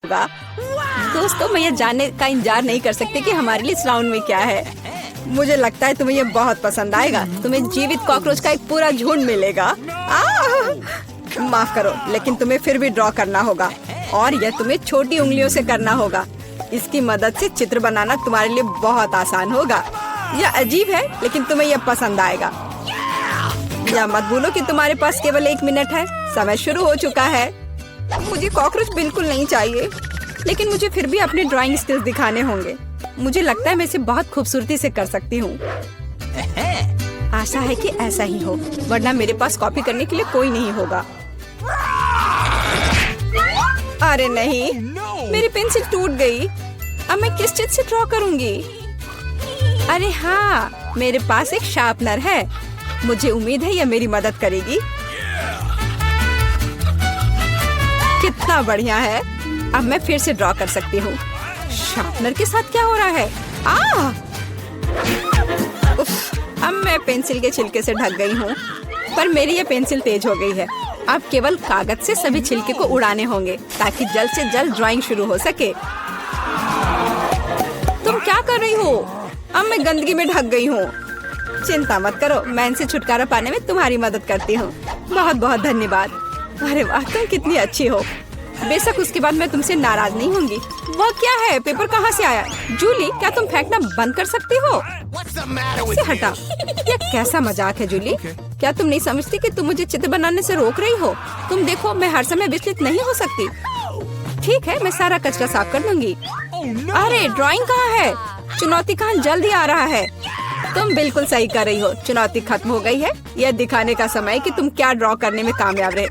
होगा। दोस्तों, मैं ये जानने का इंतजार नहीं कर सकती कि हमारे लिए इस राउंड में क्या है। मुझे लगता है तुम्हें ये बहुत पसंद आएगा। तुम्हें जीवित कॉकरोच का एक पूरा झुंड मिलेगा। माफ करो, लेकिन तुम्हें फिर भी ड्रॉ करना होगा और यह तुम्हें छोटी उंगलियों से करना होगा। इसकी मदद से चित्र बनाना तुम्हारे लिए बहुत आसान होगा। यह अजीब है, लेकिन तुम्हें यह पसंद आएगा। या मत भूलो कि तुम्हारे पास केवल 1 मिनट है। समय शुरू हो चुका है। मुझे कॉकरोच बिल्कुल नहीं चाहिए, लेकिन मुझे फिर भी अपने ड्राइंग स्किल्स दिखाने होंगे। मुझे लगता है मैं इसे बहुत खूबसूरती से कर सकती हूँ। आशा है कि ऐसा ही हो, वरना मेरे पास कॉपी करने के लिए कोई नहीं होगा। अरे नहीं, मेरी पेंसिल टूट गई। अब मैं किस चीज से ड्रॉ करूंगी? अरे हाँ, मेरे पास एक शार्पनर है। मुझे उम्मीद है यह मेरी मदद करेगी। कितना बढ़िया है। अब मैं फिर से ड्रॉ कर सकती हूँ। शार्पनर के साथ क्या हो रहा है? उफ, अब मैं पेंसिल के छिलके से ढक गई हूँ, पर मेरी ये पेंसिल तेज हो गई है। अब केवल कागज से सभी छिलके को उड़ाने होंगे ताकि जल्द से जल्द ड्राइंग शुरू हो सके। तुम क्या कर रही हो? अब मैं गंदगी में ढक गई हूँ। चिंता मत करो, मैं इनसे छुटकारा पाने में तुम्हारी मदद करती हूँ। बहुत बहुत धन्यवाद। अरे वाह, तुम कितनी अच्छी हो। बेशक उसके बाद मैं तुमसे नाराज नहीं होंगी। वह क्या है? पेपर कहाँ से आया? जूली, क्या तुम फेंकना बंद कर सकती हो? इसे हटा। यह कैसा मजाक है जूली? क्या तुम नहीं समझती कि तुम मुझे चित्र बनाने से रोक रही हो? तुम देखो, मैं हर समय विचलित नहीं हो सकती। ठीक है, मैं सारा कचरा साफ कर दूंगी। अरे ड्राइंग कहाँ है? चुनौती कहाँ जल्द ही आ रहा है। तुम बिल्कुल सही कर रही हो। चुनौती खत्म हो गई है। यह दिखाने का समय कि तुम क्या ड्रॉ करने में कामयाब रहे।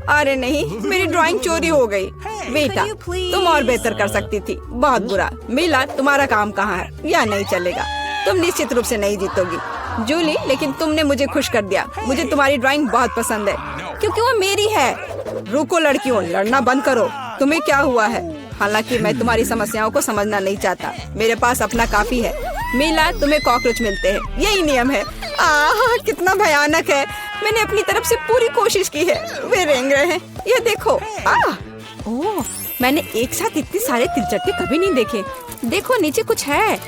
अरे नहीं, मेरी ड्राइंग चोरी हो गई। बेटा, तुम और बेहतर कर सकती थी। बहुत बुरा। मीला, तुम्हारा काम कहाँ है? यह नहीं चलेगा। तुम निश्चित रूप से नहीं जीतोगी जूली, लेकिन तुमने मुझे खुश कर दिया। मुझे तुम्हारी ड्राइंग बहुत पसंद है क्योंकि वो मेरी है। रुको लड़कियों, लड़ना बंद करो। तुम्हें क्या हुआ है? हालांकि मैं तुम्हारी समस्याओं को समझना नहीं चाहता। मेरे पास अपना काफी है। मीला, तुम्हें कॉकरोच मिलते हैं, यही नियम है। कितना भयानक है। मैंने अपनी तरफ से पूरी कोशिश की है। वे रेंग रहे हैं। ये देखो। ओह, मैंने एक साथ इतने सारे तिलचट्टे कभी नहीं देखे। देखो, नीचे कुछ है।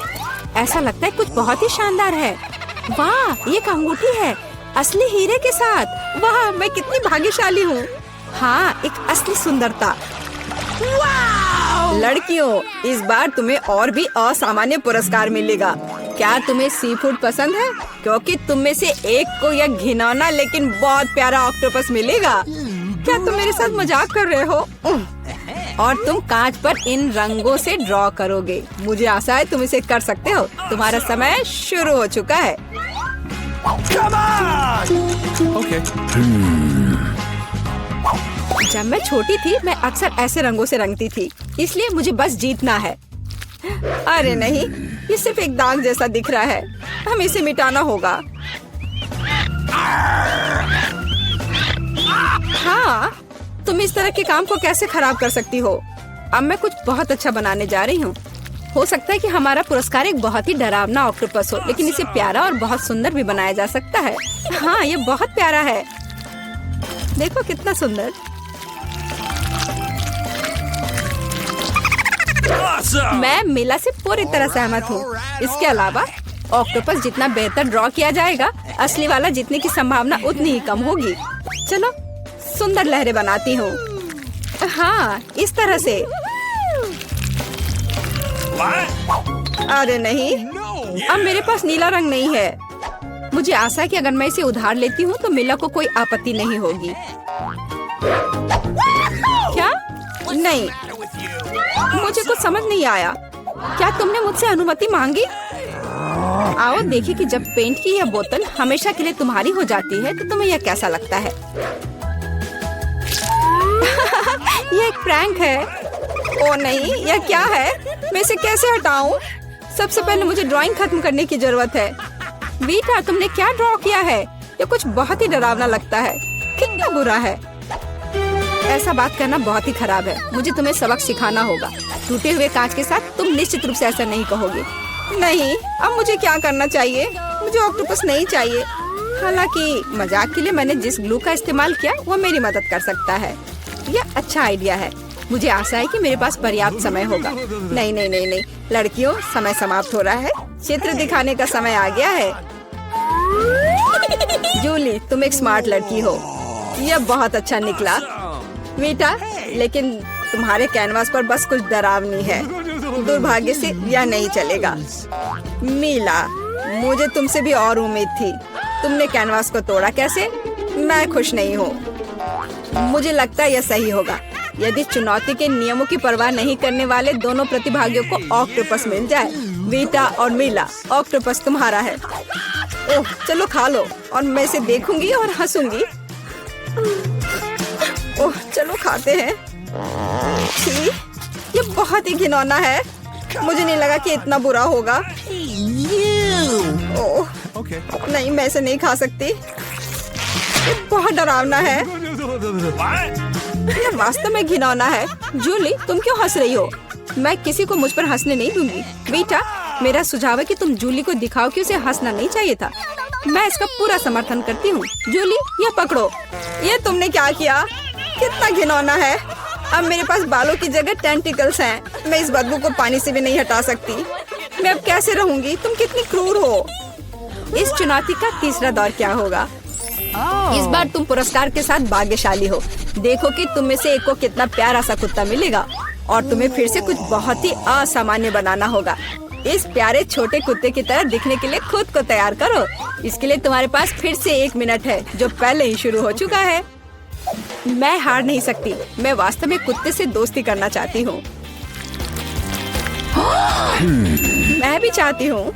ऐसा लगता है कुछ बहुत ही शानदार है। वाह, ये एक अंगूठी है, असली हीरे के साथ। वाह, मैं कितनी भाग्यशाली हूँ। हाँ, एक असली सुंदरता। लड़कियों, इस बार तुम्हें और भी असामान्य पुरस्कार मिलेगा। क्या तुम्हें सी फूड पसंद है? क्योंकि तुम में से एक को यह घिनौना लेकिन बहुत प्यारा ऑक्टोपस मिलेगा। क्या तुम मेरे साथ मजाक कर रहे हो? और तुम कांच पर इन रंगों से ड्रॉ करोगे। मुझे आशा है तुम इसे कर सकते हो। तुम्हारा समय शुरू हो चुका है। Okay. जब मैं छोटी थी, मैं अक्सर ऐसे रंगों से रंगती थी, इसलिए मुझे बस जीतना है। अरे नहीं, ये सिर्फ एक दाग जैसा दिख रहा है। हमें इसे मिटाना होगा। हाँ, तुम इस तरह के काम को कैसे खराब कर सकती हो? अब मैं कुछ बहुत अच्छा बनाने जा रही हूँ। हो सकता है कि हमारा पुरस्कार एक बहुत ही डरावना ऑक्टोपस हो, लेकिन इसे प्यारा और बहुत सुंदर भी बनाया जा सकता है। हाँ, ये बहुत प्यारा है। देखो कितना सुंदर। मैं मीला से पूरी तरह सहमत हूँ। इसके अलावा ऑक्टोपस जितना बेहतर ड्रॉ किया जाएगा, असली वाला जीतने की संभावना उतनी ही कम होगी। चलो सुंदर लहरें बनाती हूँ। हाँ, इस तरह से। अरे नहीं, अब मेरे पास नीला रंग नहीं है। मुझे आशा है कि अगर मैं इसे उधार लेती हूँ तो मीला को कोई आपत्ति नहीं होगी। क्या? नहीं, मुझे कुछ समझ नहीं आया। क्या तुमने मुझसे अनुमति मांगी? आओ देखिए कि जब पेंट की यह बोतल हमेशा के लिए तुम्हारी हो जाती है तो तुम्हें यह कैसा लगता है। यह एक प्रैंक है। ओ नहीं, यह क्या है? मैं इसे कैसे हटाऊं? सबसे पहले मुझे ड्राइंग खत्म करने की जरूरत है। वीटा, तुमने क्या ड्रॉ किया है? यह कुछ बहुत ही डरावना लगता है। कितना बुरा है। ऐसा बात करना बहुत ही खराब है। मुझे तुम्हें सबक सिखाना होगा। टूटे हुए कांच के साथ तुम निश्चित रूप से ऐसा नहीं कहोगे। नहीं, अब मुझे क्या करना चाहिए? मुझे ऑक्टोपस नहीं चाहिए। हालांकि मजाक के लिए मैंने जिस ग्लू का इस्तेमाल किया वो मेरी मदद कर सकता है। यह अच्छा आइडिया है। मुझे आशा है कि मेरे पास पर्याप्त समय होगा। नहीं नहीं नहीं नहीं लड़कियों, समय समाप्त हो रहा है। चित्र दिखाने का समय आ गया है। जूली, तुम एक स्मार्ट लड़की हो। यह बहुत अच्छा निकला वीटा, लेकिन तुम्हारे कैनवास पर बस कुछ डरावनी है। दुर्भाग्य से यह नहीं चलेगा। मीला, मुझे तुमसे भी और उम्मीद थी। तुमने कैनवास को तोड़ा कैसे? मैं खुश नहीं हूँ। मुझे लगता है यह सही होगा यदि चुनौती के नियमों की परवाह नहीं करने वाले दोनों प्रतिभागियों को ऑक्टोपस मिल जाए। वीटा और मीला, ऑक्टोपस तुम्हारा है। ओह, चलो खा लो और मैं इसे देखूंगी और हंसूंगी। ओह, चलो खाते हैं। छी, ये बहुत ही घिनौना है। मुझे नहीं लगा कि इतना बुरा होगा। ओह, नहीं, मैं इसे नहीं खा सकती। ये बहुत डरावना है। ये वास्तव में घिनौना है। जूली, तुम क्यों हंस रही हो? मैं किसी को मुझ पर हंसने नहीं दूंगी। बेटा, मेरा सुझाव है कि तुम जूली को दिखाओ कि उसे हंसना नहीं चाहिए था। मैं इसका पूरा समर्थन करती हूँ। जूली, ये पकड़ो। ये तुमने क्या किया? कितना घिनौना है। अब मेरे पास बालों की जगह टेंटिकल्स हैं। मैं इस बदबू को पानी से भी नहीं हटा सकती। मैं अब कैसे रहूंगी? तुम कितनी क्रूर हो। इस चुनौती का तीसरा दौर क्या होगा? इस बार तुम पुरस्कार के साथ भाग्यशाली हो। देखो कि तुम में से एक को कितना प्यारा सा कुत्ता मिलेगा और तुम्हें फिर से कुछ बहुत ही असामान्य बनाना होगा। इस प्यारे छोटे कुत्ते की तरह दिखने के लिए खुद को तैयार करो। इसके लिए तुम्हारे पास फिर से 1 मिनट है, जो पहले ही शुरू हो चुका है। मैं हार नहीं सकती। मैं वास्तव में कुत्ते से दोस्ती करना चाहती हूँ। मैं भी चाहती हूँ।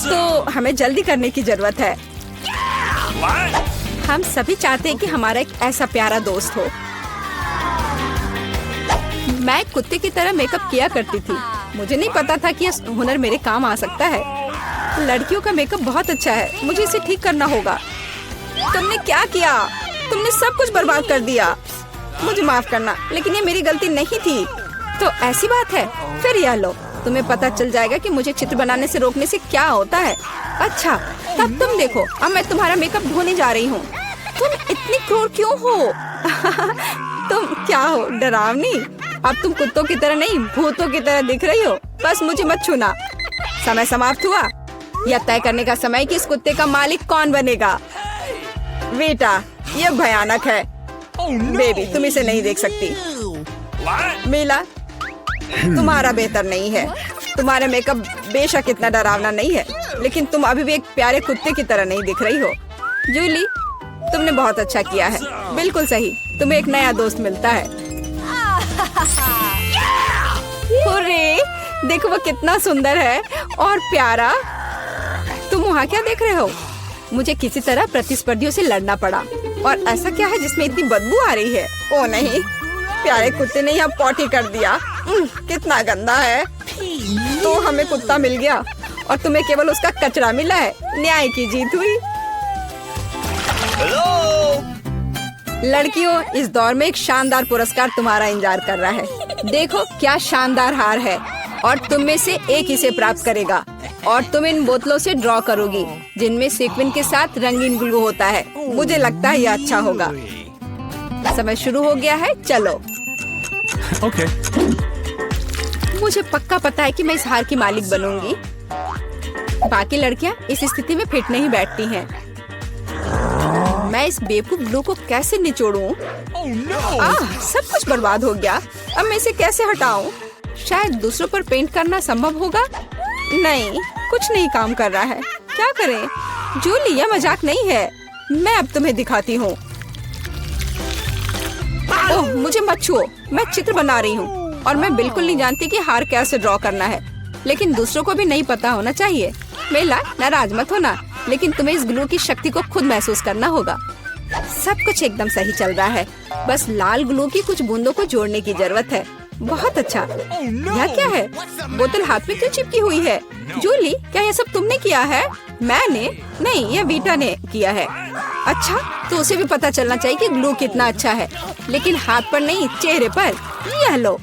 तो हमें जल्दी करने की जरूरत है। हम सभी चाहते हैं कि हमारा एक ऐसा प्यारा दोस्त हो। मैं कुत्ते की तरह मेकअप किया करती थी। मुझे नहीं पता था कि यह हुनर मेरे काम आ सकता है। लड़कियों का मेकअप बहुत अच्छा है। मुझे इसे ठीक करना होगा। तुमने क्या किया? तुमने सब कुछ बर्बाद कर दिया। मुझे माफ करना, लेकिन ये मेरी गलती नहीं थी। तो ऐसी बात है? फिर यह लो, तुम्हें पता चल जाएगा कि मुझे चित्र बनाने से रोकने से क्या होता है। अच्छा, तब तुम देखो। अब मैं तुम्हारा मेकअप धोने जा रही हूँ। तुम इतनी क्रूर क्यों हो? तुम क्या हो, डरावनी? अब तुम कुत्तों की तरह नहीं, भूतों की तरह दिख रही हो। बस मुझे मत छूना। समय समाप्त हुआ। यह तय करने का समय कि इस कुत्ते का मालिक कौन बनेगा। बेटा, यह भयानक है। बेबी, तुम इसे नहीं देख सकती। मीला, तुम्हारा बेहतर नहीं है। तुम्हारा मेकअप बेशक इतना डरावना नहीं है, लेकिन तुम अभी भी एक प्यारे कुत्ते की तरह नहीं दिख रही हो। जूली, तुमने बहुत अच्छा किया है। बिल्कुल सही, तुम्हें एक नया दोस्त मिलता है। हुर्रे, देखो वो कितना सुंदर है और प्यारा। तुम वहाँ क्या देख रहे हो? मुझे किसी तरह प्रतिस्पर्धियों से लड़ना पड़ा। और ऐसा क्या है जिसमें इतनी बदबू आ रही है? ओ नहीं, प्यारे कुत्ते ने यहाँ पॉटी कर दिया। कितना गंदा है। तो हमें कुत्ता मिल गया और तुम्हें केवल उसका कचरा मिला है। न्याय की जीत हुई। लड़कियों, इस दौर में एक शानदार पुरस्कार तुम्हारा इंतजार कर रहा है। देखो क्या शानदार हार है और तुम में से एक इसे प्राप्त करेगा। और तुम इन बोतलों से ड्रॉ करोगी जिनमें सीक्वेंस के साथ रंगीन ग्लू होता है। मुझे लगता है यह अच्छा होगा। समय शुरू हो गया है, चलो। ओके। मुझे पक्का पता है कि मैं इस हार की मालिक बनूंगी। बाकी लड़कियां इस स्थिति में फिट नहीं बैठती हैं। मैं इस बेवकूफ ग्लू को कैसे निचोड़ूं? सब कुछ बर्बाद हो गया। अब मैं इसे कैसे हटाऊं? शायद दूसरों पर पेंट करना संभव होगा। नहीं, कुछ नहीं काम कर रहा है। क्या करें? जूली, यह मजाक नहीं है। मैं अब तुम्हें दिखाती हूँ। ओह, मुझे मत छुओ। मैं चित्र बना रही हूँ और मैं बिल्कुल नहीं जानती कि हार कैसे ड्रॉ करना है। लेकिन दूसरों को भी नहीं पता होना चाहिए। मेला, नाराज मत होना, लेकिन तुम्हें इस ग्लू की शक्ति को खुद महसूस करना होगा। सब कुछ एकदम सही चल रहा है। बस लाल ग्लू की कुछ बूंदों को जोड़ने की जरूरत है। बहुत अच्छा। यह क्या है? बोतल हाथ में क्यों चिपकी हुई है? जूली, क्या यह सब तुमने किया है? मैंने नहीं, यह वीटा ने किया है। अच्छा, तो उसे भी पता चलना चाहिए कि ग्लू कितना अच्छा है, लेकिन हाथ पर नहीं, चेहरे पर। यह लो।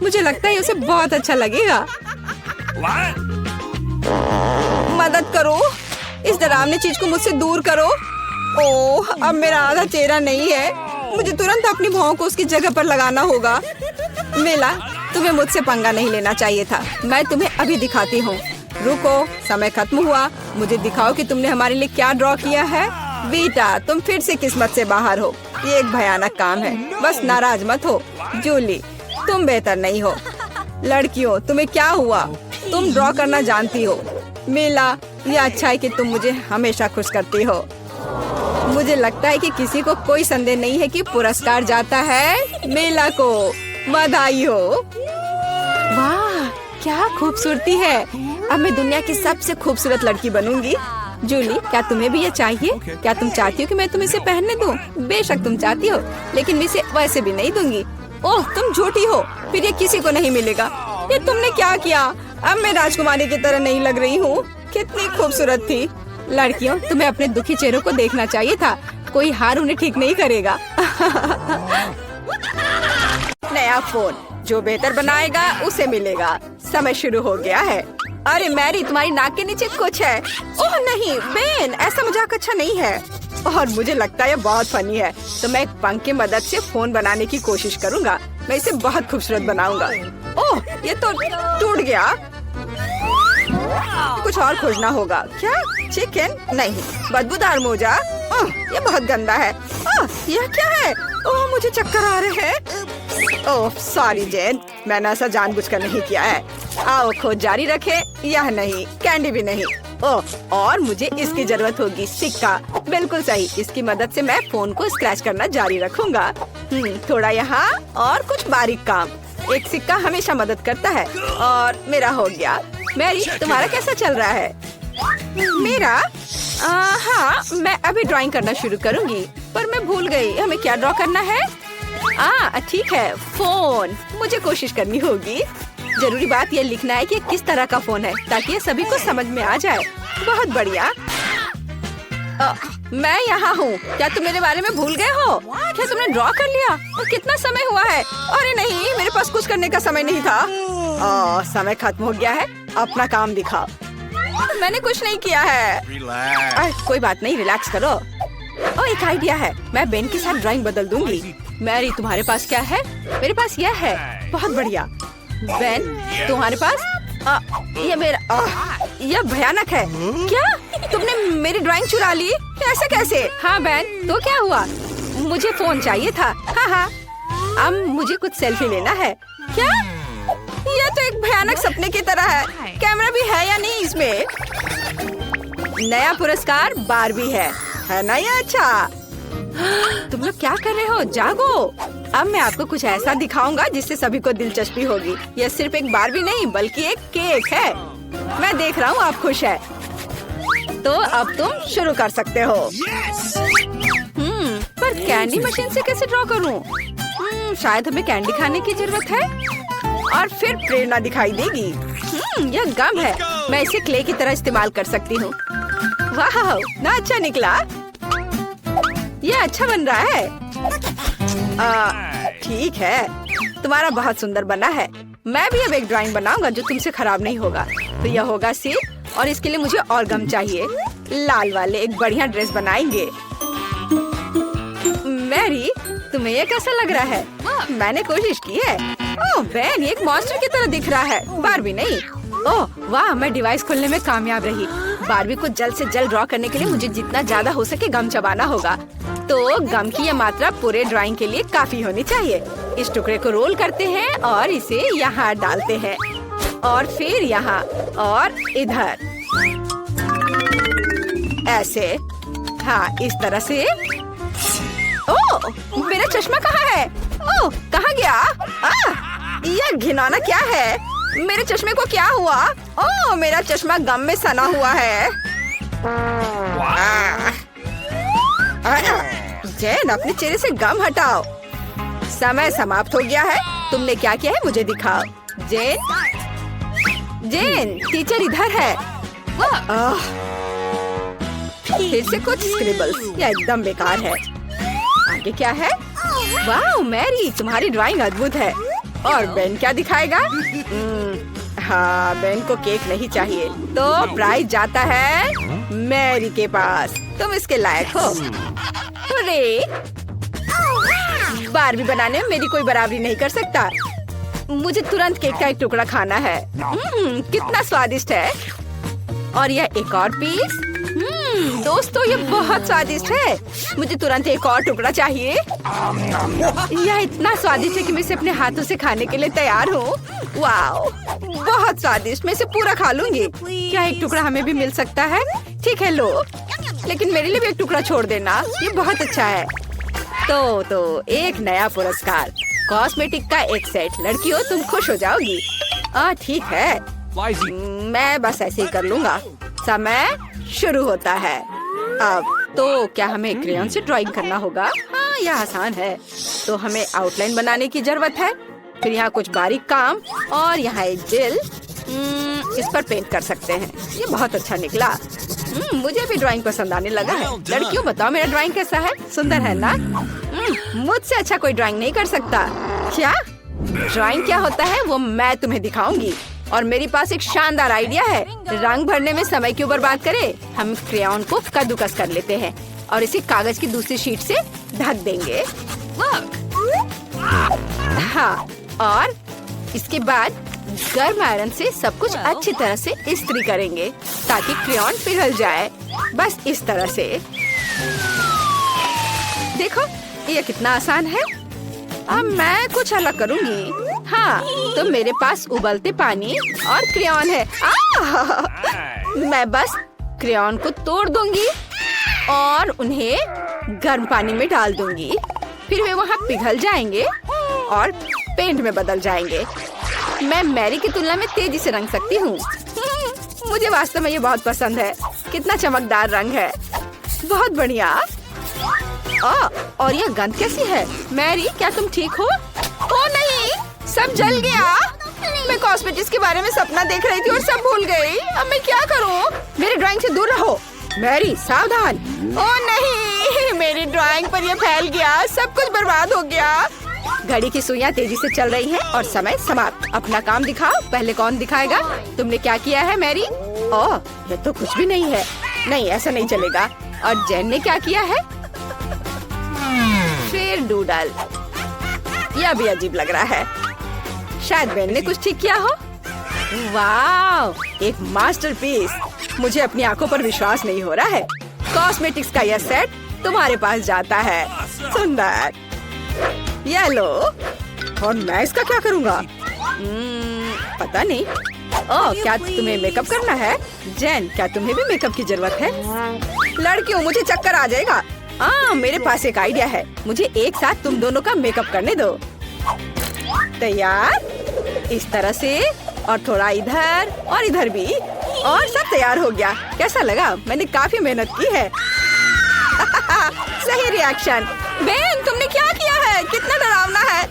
मुझे लगता है उसे बहुत अच्छा लगेगा। मदद करो, इस डरावनी चीज को मुझसे दूर करो। ओह, अब मेरा आधा चेहरा नहीं है। मुझे तुरंत अपनी भौं को उसकी जगह पर लगाना होगा। मेला, तुम्हें मुझसे पंगा नहीं लेना चाहिए था। मैं तुम्हें अभी दिखाती हूँ। रुको, समय खत्म हुआ। मुझे दिखाओ कि तुमने हमारे लिए क्या ड्रॉ किया है। बेटा, तुम फिर से किस्मत से बाहर हो। ये एक भयानक काम है। बस नाराज मत हो। जूली, तुम बेहतर नहीं हो। लड़कियों, तुम्हें क्या हुआ? तुम ड्रॉ करना जानती हो। मेला, ये अच्छा है कि तुम मुझे हमेशा खुश करती हो। मुझे लगता है कि किसी को कोई संदेह नहीं है कि पुरस्कार जाता है मेला को। बधाई हो। वाह, क्या खूबसूरती है। अब मैं दुनिया की सबसे खूबसूरत लड़की बनूंगी। जूली, क्या तुम्हें भी ये चाहिए? क्या तुम चाहती हो कि मैं तुम्हें इसे पहनने दूं? बेशक तुम चाहती हो, लेकिन मैं इसे वैसे भी नहीं दूंगी। ओह, तुम झूठी हो। फिर ये किसी को नहीं मिलेगा। ये तुमने क्या किया? अब मैं राजकुमारी की तरह नहीं लग रही हूँ। कितनी खूबसूरत थी। लड़कियों, तुम्हें अपने दुखी चेहरों को देखना चाहिए था। कोई हार उन्हें ठीक नहीं करेगा। नया फोन, जो बेहतर बनाएगा उसे मिलेगा। समय शुरू हो गया है। अरे मैरी, तुम्हारी नाक के नीचे कुछ है। ओह नहीं बेन, ऐसा मजाक अच्छा नहीं है। और मुझे लगता है ये बहुत फनी है। तो मैं एक पंख की मदद से फोन बनाने की कोशिश करूंगा। मैं इसे बहुत खूबसूरत बनाऊंगा। ओह, ये तो टूट गया। कुछ और खोजना होगा। क्या? चिकन? नहीं। बदबूदार मोजा? ओह, ये बहुत गंदा है। ओह, यह क्या है? ओह, मुझे चक्कर आ रहे हैं। ओह सॉरी जेन, मैंने ऐसा जानबूझकर नहीं किया है। आओ, खोज जारी रखे। यह नहीं, कैंडी भी नहीं। ओह, और मुझे इसकी जरूरत होगी। सिक्का, बिल्कुल सही। इसकी मदद से मैं फोन को स्क्रैच करना जारी रखूंगा। थोड़ा यहाँ और कुछ बारीक काम। एक सिक्का हमेशा मदद करता है। और मेरा हो गया। मैरी, तुम्हारा कैसा चल रहा है? मेरा? हाँ, मैं अभी ड्राइंग करना शुरू करूंगी, पर मैं भूल गई हमें क्या ड्रॉ करना है। ठीक है, फोन। मुझे कोशिश करनी होगी। जरूरी बात यह लिखना है कि किस तरह का फोन है, ताकि ये सभी को समझ में आ जाए। बहुत बढ़िया। मैं यहाँ हूँ। क्या तुम मेरे बारे में भूल गए हो? क्या तुमने ड्रॉ कर लिया? और कितना समय हुआ है? अरे नहीं, मेरे पास कुछ करने का समय नहीं था। समय खत्म हो गया है। अपना काम दिखाओ। मैंने कुछ नहीं किया है। कोई बात नहीं, रिलैक्स करो। एक आइडिया है। मैं बेन के साथ ड्राइंग बदल दूंगी। मैरी, तुम्हारे पास क्या है? मेरे पास यह है। बहुत बढ़िया। बेन, तुम्हारे पास? ये मेरा। यह भयानक है। क्या? तुमने मेरी ड्राइंग चुरा ली? ऐसा कैसे? हाँ बेन, तो क्या हुआ? मुझे फोन चाहिए था। हाँ, अब मुझे कुछ सेल्फी लेना है। क्या? यह तो एक भयानक सपने की तरह है। कैमरा भी है या नहीं इसमें? नया पुरस्कार बारबी है ना? ये अच्छा। तुम लोग क्या कर रहे हो? जागो। अब मैं आपको कुछ ऐसा दिखाऊंगा जिससे सभी को दिलचस्पी होगी। यह सिर्फ एक बारबी नहीं, बल्कि एक केक है। मैं देख रहा हूँ आप खुश है। तो अब तुम शुरू कर सकते हो। पर कैंडी मशीन से कैसे ड्रॉ करूँ? शायद हमें कैंडी खाने की जरूरत है और फिर प्रेरणा दिखाई देगी। यह गम है। मैं इसे क्ले की तरह इस्तेमाल कर सकती हूँ। वाह, ना अच्छा निकला। यह अच्छा बन रहा है। ठीक है, तुम्हारा बहुत सुंदर बना है। मैं भी अब एक ड्राइंग बनाऊंगा जो तुमसे खराब नहीं होगा। तो यह होगा सिर, और इसके लिए मुझे और गम चाहिए। लाल वाले एक बढ़िया ड्रेस बनाएंगे। मैरी, तुम्हें ये कैसा लग रहा है? मैंने कोशिश की है। ओह बेन, एक मॉन्स्टर की तरह दिख रहा है, बारबी नहीं। ओह वाह, मैं डिवाइस खोलने में कामयाब रही। बारबी को जल्द से जल्द ड्रॉ करने के लिए मुझे जितना ज्यादा हो सके गम चबाना होगा। तो गम की यह मात्रा पूरे ड्राइंग के लिए काफी होनी चाहिए। इस टुकड़े को रोल करते हैं और इसे यहाँ डालते हैं, और फिर यहाँ और इधर ऐसे। हाँ, इस तरह से। ओह, मेरा चश्मा कहाँ है? ओह, कहाँ गया? यह घिनौना क्या है? मेरे चश्मे को क्या हुआ? ओह, मेरा चश्मा गम में सना हुआ है। जेन, अपने चेहरे से गम हटाओ। समय समाप्त हो गया है। तुमने क्या किया है मुझे दिखाओ। जेन, टीचर इधर है। फिर से कुछ स्क्रिबल्स। यह एकदम बेकार है। आगे क्या है? वाह मैरी, तुम्हारी ड्राइंग अद्भुत है। और बेन क्या दिखाएगा? हाँ, बेन को केक नहीं चाहिए, तो प्राइज जाता है मैरी के पास। तुम इसके लायक हो। अरे बारबी बनाने में मेरी कोई बराबरी नहीं कर सकता। मुझे तुरंत केक का एक टुकड़ा खाना है। कितना स्वादिष्ट है। और यह एक और पीस। दोस्तों ये बहुत स्वादिष्ट है। मुझे तुरंत एक और टुकड़ा चाहिए। यह इतना स्वादिष्ट है कि मैं इसे अपने हाथों से खाने के लिए तैयार हूँ। वाओ, बहुत स्वादिष्ट। मैं इसे पूरा खा लूंगी। क्या एक टुकड़ा हमें भी मिल सकता है? ठीक है, लो, लेकिन मेरे लिए भी एक टुकड़ा छोड़ देना। ये बहुत अच्छा है। तो एक नया पुरस्कार, कॉस्मेटिक का एक सेट। लड़कियों तुम खुश हो जाओगी। ठीक है, मैं बस ऐसे ही कर लूंगा। समय शुरू होता है। अब तो क्या हमें क्रेयॉन से ड्राइंग करना होगा? हाँ, यह आसान है। तो हमें आउटलाइन बनाने की जरूरत है। फिर यहाँ कुछ बारीक काम और यहाँ एक जेल। इस पर पेंट कर सकते हैं। ये बहुत अच्छा निकला। मुझे भी ड्राइंग पसंद आने लगा है। लड़कियों बताओ मेरा ड्राइंग कैसा है? सुंदर है ना? मुझसे अच्छा कोई ड्राइंग नहीं कर सकता। क्या ड्राइंग क्या होता है वो मैं तुम्हें दिखाऊंगी। और मेरे पास एक शानदार आइडिया है। रंग भरने में समय क्यों बर्बाद करें? हम क्रेयॉन को कद्दूकस कर लेते हैं और इसे कागज की दूसरी शीट से ढक देंगे। हाँ, और इसके बाद गर्म आयरन से सब कुछ अच्छी तरह से इस्त्री करेंगे ताकि क्रेयॉन पिघल जाए। बस इस तरह से। देखो ये कितना आसान है। अब मैं कुछ अलग करूंगी। हाँ, तो मेरे पास उबलते पानी और क्रेयॉन है। मैं बस क्रेयॉन को तोड़ दूंगी और उन्हें गर्म पानी में डाल दूंगी। फिर वे वहाँ पिघल जाएंगे और पेंट में बदल जाएंगे। मैं मैरी की तुलना में तेजी से रंग सकती हूँ। मुझे वास्तव में ये बहुत पसंद है। कितना चमकदार रंग है। बहुत बढ़िया। और यह गंध कैसी है? मैरी क्या तुम ठीक हो? ओ नहीं, सब जल गया। मैं कॉस्मेटिक्स के बारे में सपना देख रही थी और सब भूल गई। अब मैं क्या करूं? मेरी ड्राइंग से दूर रहो। मैरी सावधान। ओ नहीं, मेरी ड्राइंग पर यह फैल गया। सब कुछ बर्बाद हो गया। घड़ी की सुइयां तेजी से चल रही हैं और समय समाप्त। अपना काम दिखाओ। पहले कौन दिखाएगा? तुमने क्या किया है मैरी? ओह, ये तो कुछ भी नहीं है। नहीं, ऐसा नहीं चलेगा। और जेन ने क्या किया है? फिर डूडल। यह भी अजीब लग रहा है। शायद बेन ने कुछ ठीक किया हो। वाह, एक मास्टरपीस। मुझे अपनी आंखों पर विश्वास नहीं हो रहा है। कॉस्मेटिक्स का यह सेट तुम्हारे पास जाता है। सुंदर। ये लो। और मैं इसका क्या करूँगा? पता नहीं। ओह, क्या तुम्हें मेकअप करना है? जेन, क्या तुम्हें भी मेकअप की जरूरत है? लड़कियों, मुझे चक्कर आ जाएगा। मेरे पास एक आइडिया है। मुझे एक साथ तुम दोनों का मेकअप करने दो। तैयार? इस तरह से और थोड़ा इधर और इधर भी। और सब तैयार हो गया। कैसा लगा? मैंने काफी मेहनत की है। सही रिएक्शन। बेन, तुमने क्या किया है? कितना डरावना है।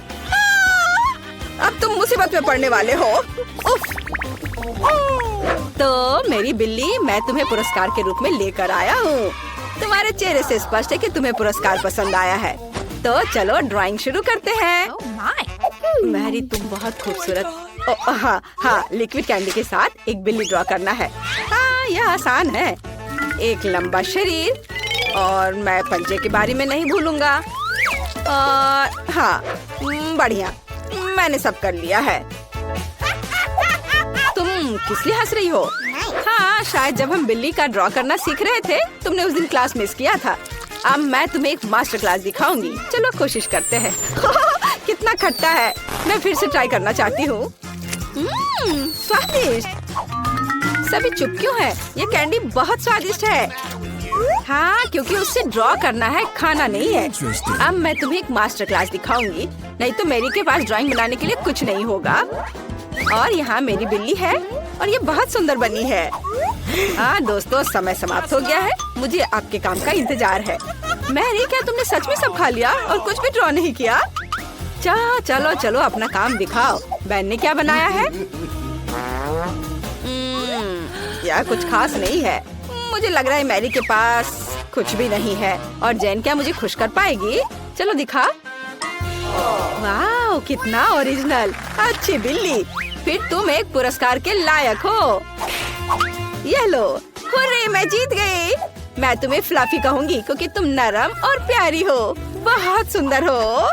अब तुम मुसीबत में पड़ने वाले हो। उफ। तो मेरी बिल्ली, मैं तुम्हें पुरस्कार के रूप में लेकर आया हूँ। तुम्हारे चेहरे से स्पष्ट है कि तुम्हें पुरस्कार पसंद आया है। तो चलो ड्राइंग शुरू करते हैं। मैरी, तुम बहुत खूबसूरत। हाँ, लिक्विड कैंडी के साथ एक बिल्ली ड्रॉ करना है। हाँ, यह आसान है। एक लंबा शरीर और मैं पंजे के बारे में नहीं भूलूंगा। और हाँ, बढ़िया, मैंने सब कर लिया है। तुम किस लिए हंस रही हो? हाँ, शायद जब हम बिल्ली का ड्रॉ करना सीख रहे थे तुमने उस दिन क्लास मिस किया था। अब मैं तुम्हें एक मास्टर क्लास दिखाऊंगी। चलो कोशिश करते हैं। कितना खट्टा है। मैं फिर से ट्राई करना चाहती हूँ। स्वादिष्ट। सभी चुप क्यों है? ये कैंडी बहुत स्वादिष्ट है। हाँ, क्योंकि उससे ड्रॉ करना है, खाना नहीं है। अब मैं तुम्हें एक मास्टर क्लास दिखाऊंगी। नहीं तो मेरी के पास ड्राइंग बनाने के लिए कुछ नहीं होगा। और यहाँ मेरी बिल्ली है और ये बहुत सुंदर बनी है। हाँ दोस्तों, समय समाप्त हो गया है। मुझे आपके काम का इंतजार है। मैरी, क्या तुमने सच में सब खा लिया और कुछ भी ड्रॉ नहीं किया? चलो चलो अपना काम दिखाओ। बेन ने क्या बनाया है? यह कुछ खास नहीं है। मुझे लग रहा है मैरी के पास कुछ भी नहीं है। और जेन क्या मुझे खुश कर पाएगी? चलो दिखा। वाह, कितना ओरिजिनल। अच्छी बिल्ली, फिर तुम एक पुरस्कार के लायक हो। ये लो। हुर्रे, मैं जीत गई। मैं तुम्हें फ्लफी कहूंगी क्योंकि तुम नरम और प्यारी हो। बहुत सुंदर हो।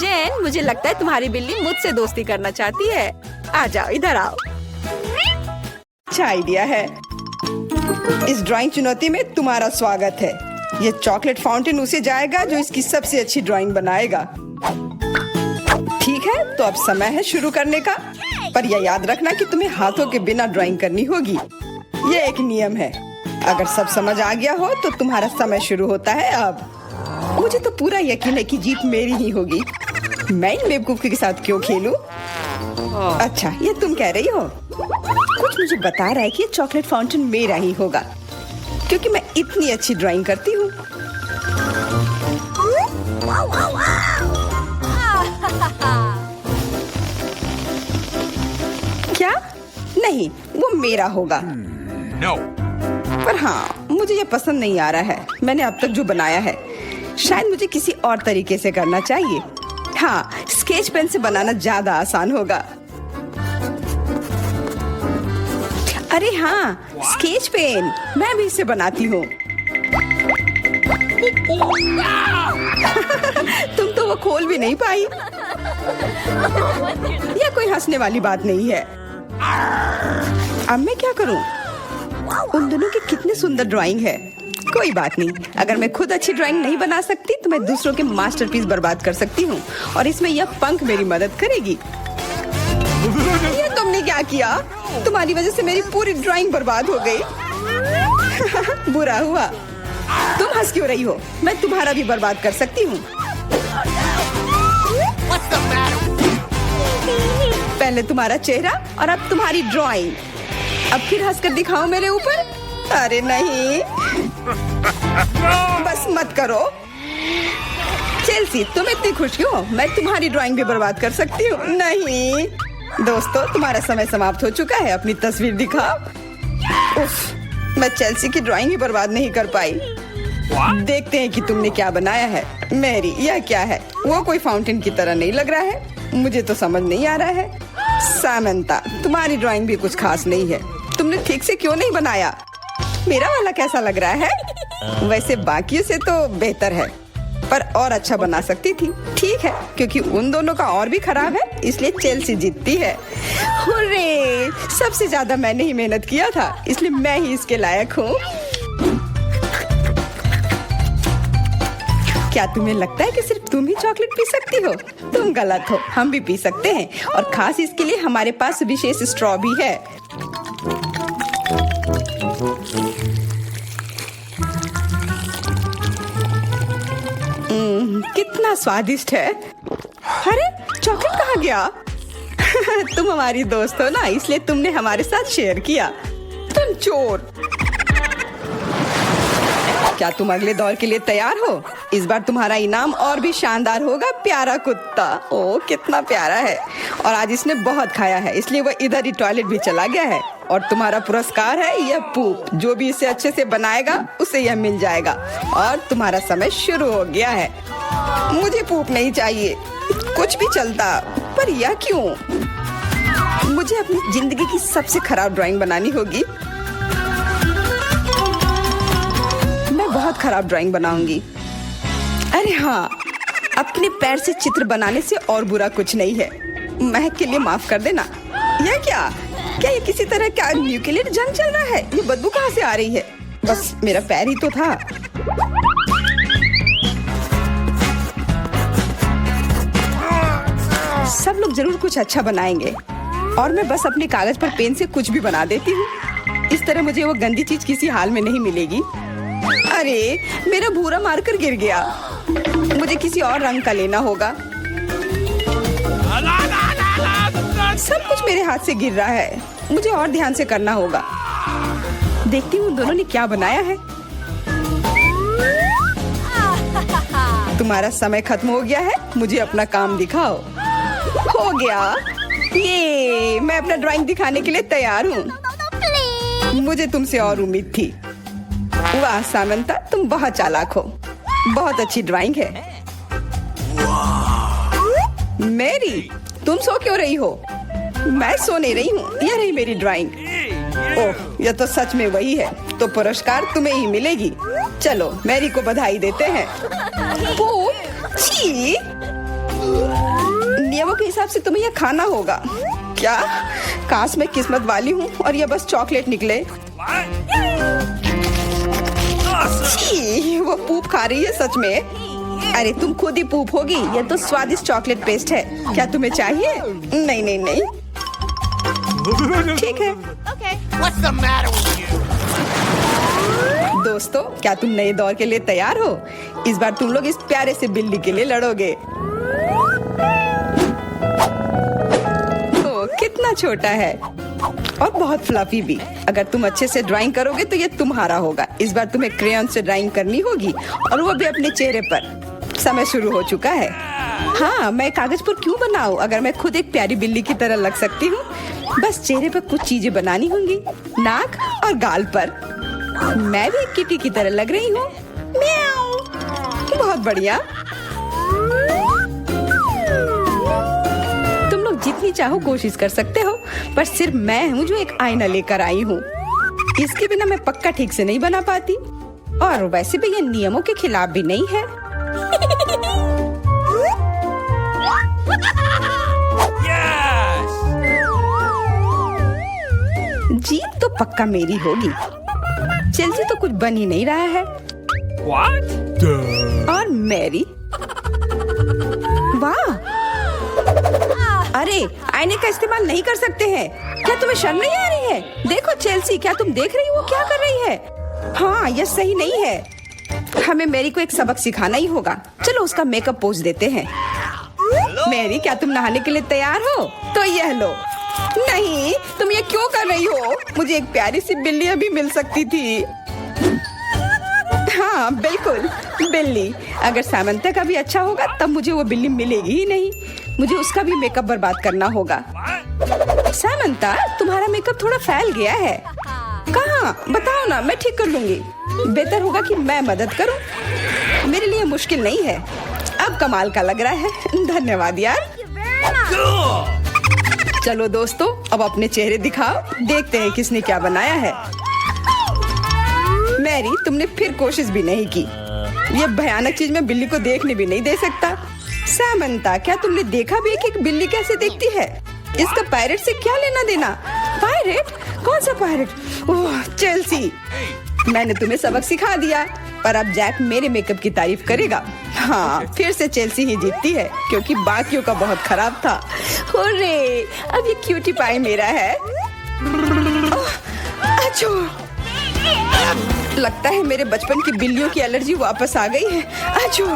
जेन, मुझे लगता है तुम्हारी बिल्ली मुझसे दोस्ती करना चाहती है। आ जाओ, इधर आओ। अच्छा आइडिया है। इस ड्राइंग चुनौती में तुम्हारा स्वागत है। ये चॉकलेट फाउंटेन उसे जाएगा जो इसकी सबसे अच्छी ड्राइंग बनाएगा। ठीक है, तो अब समय है शुरू करने का। पर यह याद रखना कि तुम्हें हाथों के बिना ड्राइंग करनी होगी। ये एक नियम है। अगर सब समझ आ गया हो तो तुम्हारा समय शुरू होता है अब। मुझे तो पूरा यकीन है कि जीत मेरी ही होगी। मैं इन बेवकूफ के साथ क्यों खेलूं? अच्छा, ये तुम कह रही हो? कुछ मुझे बता रहा है कि ये चॉकलेट फाउंटेन मेरा ही होगा, क्योंकि मैं इतनी अच्छी ड्राइंग करती हूँ। क्या? नहीं, वो मेरा होगा। No. पर हाँ, मुझे ये पसंद नहीं आ रहा है। मैंने अब तक जो बनाया है, शायद मुझे किसी और तरीके से करना चाहिए। हाँ, स्केच पेन से बनाना ज्यादा आसान होगा। अरे हाँ, स्केच पेन, मैं भी इसे बनाती हूँ। तुम तो वो खोल भी नहीं पाई। यह कोई हंसने वाली बात नहीं है। अब मैं क्या करूँ? उन दोनों की कितनी सुंदर ड्राइंग है। कोई बात नहीं, अगर मैं खुद अच्छी ड्राइंग नहीं बना सकती तो मैं दूसरों के मास्टरपीस बर्बाद कर सकती हूँ, और इसमें यह पंख मेरी मदद करेगी। ये तुमने क्या किया? तुम्हारी वजह से मेरी पूरी ड्राइंग बर्बाद हो गई। बुरा हुआ। तुम हंस क्यों रही हो? मैं तुम्हारा भी बर्बाद कर सकती हूँ। पहले तुम्हारा चेहरा और अब तुम्हारी ड्राइंग। अब फिर हंसकर दिखाओ मेरे ऊपर। अरे नहीं, बस मत करो। चेल्सी, तुम इतनी खुश क्यों? मैं तुम्हारी ड्राइंग भी बर्बाद कर सकती हूँ। नहीं दोस्तों, तुम्हारा समय समाप्त हो चुका है। अपनी तस्वीर दिखाओ। उफ, मैं चेल्सी की ड्राइंग ही बर्बाद नहीं कर पाई। देखते हैं कि तुमने क्या बनाया है। मैरी, यह क्या है? वो कोई फाउंटेन की तरह नहीं लग रहा है। मुझे तो समझ नहीं आ रहा है। सामंता, तुम्हारी ड्राइंग भी कुछ खास नहीं है। तुमने ठीक से क्यों नहीं बनाया? मेरा वाला कैसा लग रहा है? वैसे बाकियों से तो बेहतर है, पर और अच्छा बना सकती थी। ठीक है, क्योंकि उन दोनों का और भी खराब है, इसलिए चेल्सी जीतती है। हुर्रे! सबसे ज्यादा मैंने ही मेहनत किया था, इसलिए मैं ही इसके लायक हूँ। क्या तुम्हें लगता है कि सिर्फ तुम ही चॉकलेट पी सकती हो? तुम गलत हो, हम भी पी सकते हैं, और खास इसके लिए हमारे पास विशेष स्ट्रॉ भी है। कितना स्वादिष्ट है। अरे चॉकलेट कहाँ गया? तुम हमारी दोस्त हो ना, इसलिए तुमने हमारे साथ शेयर किया। तुम चोर। क्या तुम अगले दौर के लिए तैयार हो? इस बार तुम्हारा इनाम और भी शानदार होगा। प्यारा कुत्ता, ओ कितना प्यारा है, और आज इसने बहुत खाया है, इसलिए वो इधर ही टॉयलेट भी चला गया है। और तुम्हारा पुरस्कार है यह पूप। जो भी इसे अच्छे से बनाएगा उसे यह मिल जाएगा। और तुम्हारा समय शुरू हो गया है। मुझे पूप नहीं चाहिए, कुछ भी चलता, पर यह क्यों? मुझे अपनी जिंदगी की सबसे खराब ड्राइंग बनानी होगी। मैं बहुत खराब ड्राइंग बनाऊंगी। अरे हाँ, अपने पैर से चित्र बनाने से और बुरा कुछ नहीं है। महक के लिए माफ कर देना। यह क्या ये किसी तरह का न्यूक्लियर जंग चल रहा है? ये बदबू कहाँ से आ रही है? बस मेरा पैर ही तो था। सब लोग जरूर कुछ अच्छा बनाएंगे, और मैं बस अपने कागज पर पेन से कुछ भी बना देती हूँ। इस तरह मुझे वो गंदी चीज किसी हाल में नहीं मिलेगी। अरे मेरा भूरा मारकर गिर गया। मुझे किसी और रंग का लेना होगा। सब कुछ मेरे हाथ से गिर रहा है। मुझे और ध्यान से करना होगा। देखती हूँ दोनों ने क्या बनाया है। तुम्हारा समय खत्म हो गया है, मुझे अपना काम दिखाओ। हो गया, ये मैं अपना ड्राइंग दिखाने के लिए तैयार हूँ। मुझे तुमसे और उम्मीद थी। वाह सामंता, तुम बहुत चालाक हो। बहुत अच्छी ड्राइंग है। मैरी, तुम सो क्यों रही हो? मैं सो नहीं रही हूँ, यह रही मेरी ड्राइंग। ओह, यह तो सच में वही है। तो पुरस्कार तुम्हें ही मिलेगी। चलो मैरी को बधाई देते हैं। पूप, छी! नियमों के हिसाब से तुम्हें यह खाना होगा। क्या? काश मैं किस्मत वाली हूँ और यह बस चॉकलेट निकले। छी! वो पूप खा रही है सच में। अरे तुम खुद ही पूप होगी। यह तो स्वादिष्ट चॉकलेट पेस्ट है। क्या तुम्हें चाहिए? नहीं नहीं नहीं। ठीक है। What's the matter with you? दोस्तों, क्या तुम नए दौर के लिए तैयार हो? इस बार तुम लोग इस प्यारे से बिल्ली के लिए लड़ोगे। ओ, कितना छोटा है और बहुत फ्लफी भी। अगर तुम अच्छे से ड्राइंग करोगे तो ये तुम्हारा होगा। इस बार तुम्हें क्रेयॉन से ड्राइंग करनी होगी और वो भी अपने चेहरे पर। समय शुरू हो चुका है। हाँ, मैं कागज पर क्यों बनाऊं अगर मैं खुद एक प्यारी बिल्ली की तरह लग सकती हूँ। बस चेहरे पर कुछ चीजें बनानी होंगी, नाक और गाल पर। मैं भी एक किटी की तरह लग रही हूँ। म्याऊ। बहुत बढ़िया। तुम लोग जितनी चाहो कोशिश कर सकते हो, पर सिर्फ मैं हूँ जो एक आईना लेकर आई हूँ। इसके बिना मैं पक्का ठीक से नहीं बना पाती और वैसे भी ये नियमों के खिलाफ भी नहीं है। जीत तो पक्का मेरी होगी। चेल्सी तो कुछ बन ही नहीं रहा है। What? और मैरी, वाह! अरे, आईने का इस्तेमाल नहीं कर सकते हैं। क्या तुम्हें शर्म नहीं आ रही है? देखो चेल्सी, क्या तुम देख रही हो क्या कर रही है? हाँ, यह सही नहीं है। हमें मैरी को एक सबक सिखाना ही होगा। चलो उसका मेकअप पोज देते हैं। मैरी, क्या तुम नहाने के लिए तैयार हो? तो यह लो। नहीं, तुम ये क्यों कर रही हो? मुझे एक प्यारी सी बिल्ली अभी मिल सकती थी। हाँ बिल्कुल, बिल्ली। अगर सामंता का भी अच्छा होगा तब मुझे वो बिल्ली मिलेगी ही नहीं। मुझे उसका भी मेकअप बर्बाद करना होगा। सामंता, तुम्हारा मेकअप थोड़ा फैल गया है। कहाँ? बताओ ना, मैं ठीक कर लूंगी। बेहतर होगा कि मैं मदद करूं। मेरे लिए मुश्किल नहीं है। अब कमाल का लग रहा है। धन्यवाद यार। चलो दोस्तों, अब अपने चेहरे दिखाओ। देखते हैं किसने क्या बनाया है। मैरी, तुमने फिर कोशिश भी नहीं की। ये भयानक चीज मैं बिल्ली को देखने भी नहीं दे सकता। सामंता, क्या तुमने देखा भी कि एक बिल्ली कैसे देखती है? इसका पायरेट से क्या लेना देना? पायरेट? कौन सा पायरेट? ओह चेल्सी, मैंने तुम्हें सबक सिखा दिया, पर अब जैक मेरे मेकअप की तारीफ करेगा। हाँ, फिर से चेल्सी ही जीतती है क्योंकि बाकियों का बहुत खराब था। हुर्रे, अब ये क्यूटी पाई मेरा है। अच्छो, लगता है मेरे बचपन की बिल्लियों की एलर्जी वापस आ गई है। अच्छो,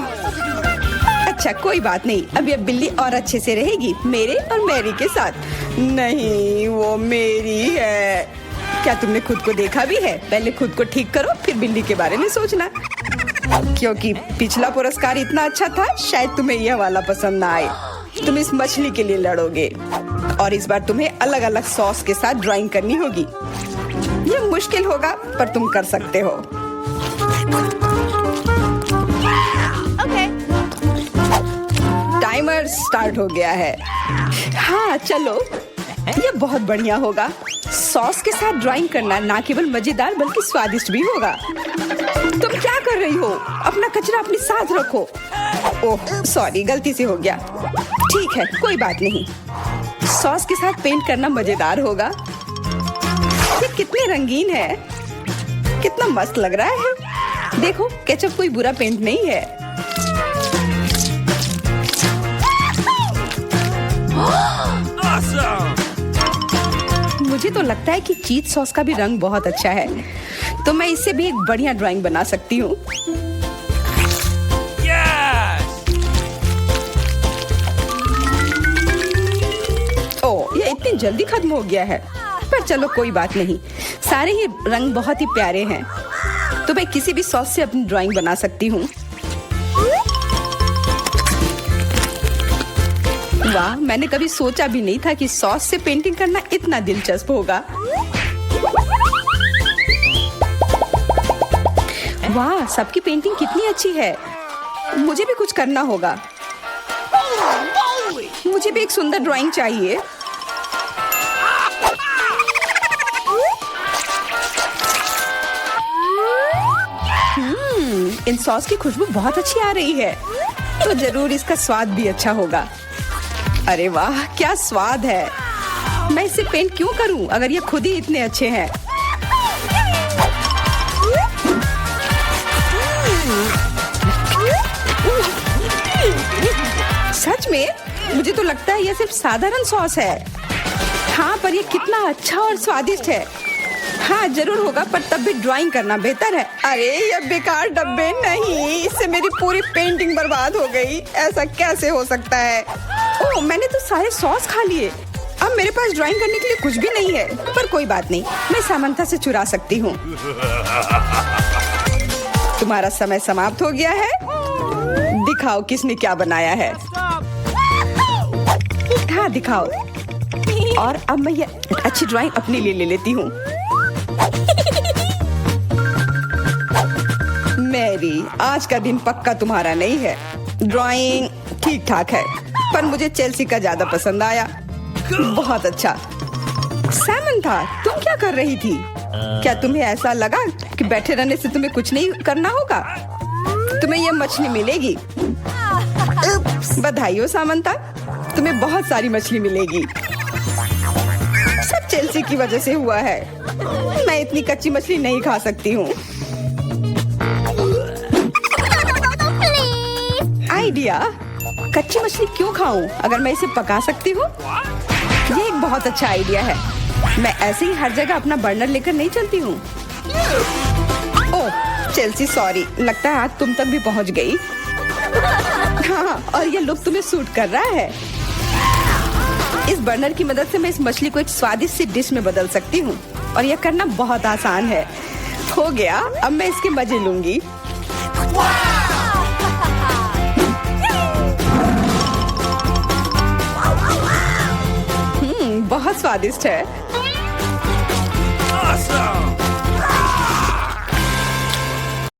अच्छा कोई बात नहीं, अब ये बिल्ली और अच्छे से रहेगी मेरे और मैरी के साथ। नहीं, वो मेरी है। क्या तुमने खुद को देखा भी है? पहले खुद को ठीक करो, फिर बिल्ली के बारे में सोचना। क्योंकि पिछला पुरस्कार इतना अच्छा था, शायद तुम्हें यह वाला पसंद ना आए। तुम इस मछली के लिए लड़ोगे और इस बार तुम्हें अलग अलग सॉस के साथ ड्राइंग करनी होगी। यह मुश्किल होगा, पर तुम कर सकते हो। टाइमर स्टार्ट हो गया है। हाँ चलो, यह बहुत बढ़िया होगा। सॉस के साथ ड्राइंग करना ना केवल मजेदार बल्कि स्वादिष्ट भी होगा। तुम क्या कर रही हो? अपना कचरा अपने साथ रखो। ओह सॉरी, गलती से हो गया। ठीक है, कोई बात नहीं। सॉस के साथ पेंट करना मजेदार होगा। ये कितने रंगीन है, कितना मस्त लग रहा है। देखो, केचप कोई बुरा पेंट नहीं है। मुझे तो लगता है कि चीज सॉस का भी रंग बहुत अच्छा है, तो मैं इससे भी एक बढ़िया ड्राइंग बना सकती हूँ। ओह, ये इतनी जल्दी खत्म हो गया है, पर चलो कोई बात नहीं। सारे ही रंग बहुत ही प्यारे हैं, तो मैं किसी भी सॉस से अपनी ड्राइंग बना सकती हूँ। वाह, मैंने कभी सोचा भी नहीं था कि सॉस से पेंटिंग करना इतना दिलचस्प होगा। वाह, सबकी पेंटिंग कितनी अच्छी है। मुझे भी कुछ करना होगा। मुझे भी एक सुंदर ड्राइंग चाहिए। इन सॉस की खुशबू बहुत अच्छी आ रही है। तो जरूर इसका स्वाद भी अच्छा होगा। अरे वाह, क्या स्वाद है। मैं इसे पेंट क्यों करूं अगर ये खुद ही इतने अच्छे हैं। सच में मुझे तो लगता है ये सिर्फ साधारण सॉस है। हाँ, पर ये कितना अच्छा और स्वादिष्ट है। हाँ जरूर होगा, पर तब भी ड्राइंग करना बेहतर है। अरे ये बेकार डब्बे, नहीं, इससे मेरी पूरी पेंटिंग बर्बाद हो गई। ऐसा कैसे हो सकता है। ओह, मैंने तो सारे सॉस खा लिए। अब मेरे पास ड्राइंग करने के लिए कुछ भी नहीं है। पर कोई बात नहीं, मैं सामंथा से चुरा सकती हूँ। तुम्हारा समय समाप्त हो गया है। दिखाओ किसने क्या बनाया है। हाँ दिखाओ। और अब मैं ये अच्छी ड्राइंग अपने लिए ले लेती हूँ। मैरी, आज का दिन पक्का तुम्हारा नहीं है। ड्राइंग ठीक ठाक है, पर मुझे चेल्सी का ज्यादा पसंद आया। बहुत अच्छा। सैमंथा, तुम क्या कर रही थी? क्या तुम्हें ऐसा लगा कि बैठे रहने से तुम्हें कुछ नहीं करना होगा? तुम्हें यह मछली मिलेगी। बधाई हो सामंथा, तुम्हें बहुत सारी मछली मिलेगी। सब चेल्सी की वजह से हुआ है। मैं इतनी कच्ची मछली नहीं खा सकती हूँ। आइडिया, कच्ची मछली क्यों खाऊं अगर मैं इसे पका सकती हूँ? ये एक बहुत अच्छा आइडिया है। मैं ऐसे ही हर जगह अपना बर्नर लेकर नहीं चलती हूँ। ओह चेल्सी, सॉरी, लगता है आज तुम तक भी पहुँच गई। हाँ, और ये लुक तुम्हें सूट कर रहा है। इस बर्नर की मदद से मैं इस मछली को एक स्वादिष्ट सी डिश में बदल सकती हूँ, और यह करना बहुत आसान है। हो गया, अब मैं इसके मजे लूंगी। बहुत स्वादिष्ट है।